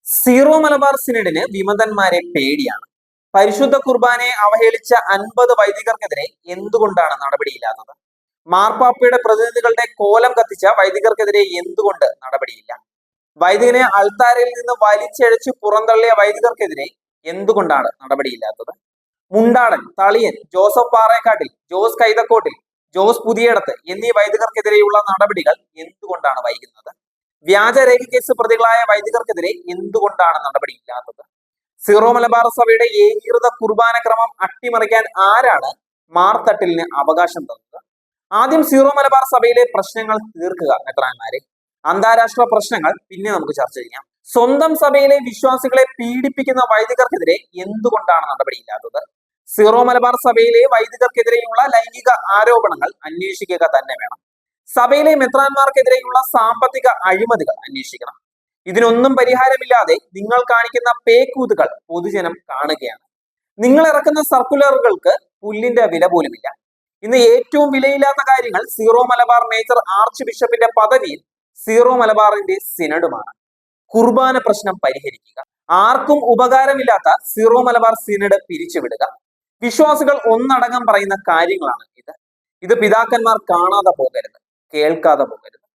Zero Malabar സിനഡിന് വിമതന്മാരെ പേടിയാണ്. പരിശുദ്ധ കുർബാനയെ അവഹേളിച്ച 50 വൈദികർക്കെതിരെ എന്തുകൊണ്ടാണ് നടപടിയില്ലാത്തത്? മാർപ്പാപ്പയുടെ പ്രതിനിധികളുടെ കോലം കത്തിച്ച വൈദികർക്കെതിരെ എന്തുകൊണ്ട് നടപടിയില്ല? വൈദികനെ അൾത്താരയിൽ നിന്ന് വലിച്ചഴച്ചു പുറന്തള്ളിയ വൈദികർക്കെതിരെ എന്തുകൊണ്ടാണ് നടപടിയില്ലാത്തത്? മുണ്ടാടൻ, തളിയൻ, ജോസഫ് പാറേക്കാട്ടിൽ, ജോസ് കൈതക്കോട്ടിൽ, ജോസ് പുതിയടത്ത് എന്നീ വൈദികർക്കെതിരെയുള്ള നടപടികൾ എന്തുകൊണ്ടാണ് വൈകുന്നത്? വ്യാജരേഖ കേസ് പ്രതികളായ വൈദികർക്കെതിരെ എന്തുകൊണ്ടാണ് നടപടിയില്ലാത്തത്? സീറോ മലബാർ സഭയുടെ ഏകീകൃത കുർബാന ക്രമം അട്ടിമറിക്കാൻ ആരാണ് മാർത്തട്ടിലിന് അവകാശം തന്നത്? ആദ്യം സീറോ മലബാർ സഭയിലെ പ്രശ്നങ്ങൾ തീർക്കുക മെത്രാന്മാരെ. അന്താരാഷ്ട്ര പ്രശ്നങ്ങൾ പിന്നെ നമുക്ക് ചർച്ച ചെയ്യാം. സ്വന്തം സഭയിലെ വിശ്വാസികളെ പീഡിപ്പിക്കുന്ന വൈദികർക്കെതിരെ എന്തുകൊണ്ടാണ് നടപടിയില്ലാത്തത്? സീറോ മലബാർ സഭയിലെ വൈദികർക്കെതിരെയുള്ള ലൈംഗിക ആരോപണങ്ങൾ അന്വേഷിക്കുക തന്നെ വേണം. സഭയിലെ മെത്രാന്മാർക്കെതിരെയുള്ള സാമ്പത്തിക അഴിമതികൾ അന്വേഷിക്കണം. ഇതിനൊന്നും പരിഹാരമില്ലാതെ നിങ്ങൾ കാണിക്കുന്ന പേക്കൂതുകൾ പൊതുജനം കാണുകയാണ്. നിങ്ങൾ ഇറക്കുന്ന സർക്കുലറുകൾക്ക് പുല്ലിന്റെ വില പോലുമില്ല. ഇന്ന് ഏറ്റവും വിലയില്ലാത്ത കാര്യങ്ങൾ സീറോ മലബാർ മേജർ ആർച്ച് ബിഷപ്പിന്റെ പദവിയിൽ സീറോ മലബാറിന്റെ സിനഡുമാണ്. കുർബാന പ്രശ്നം പരിഹരിക്കുക. ആർക്കും ഉപകാരമില്ലാത്ത സീറോ മലബാർ സിനഡ് പിരിച്ചുവിടുക. വിശ്വാസികൾ ഒന്നടങ്കം പറയുന്ന കാര്യങ്ങളാണ് ഇത്. പിതാക്കന്മാർ കാണാതെ പോകരുത്, കേൾക്കാതെ പോകരുത്.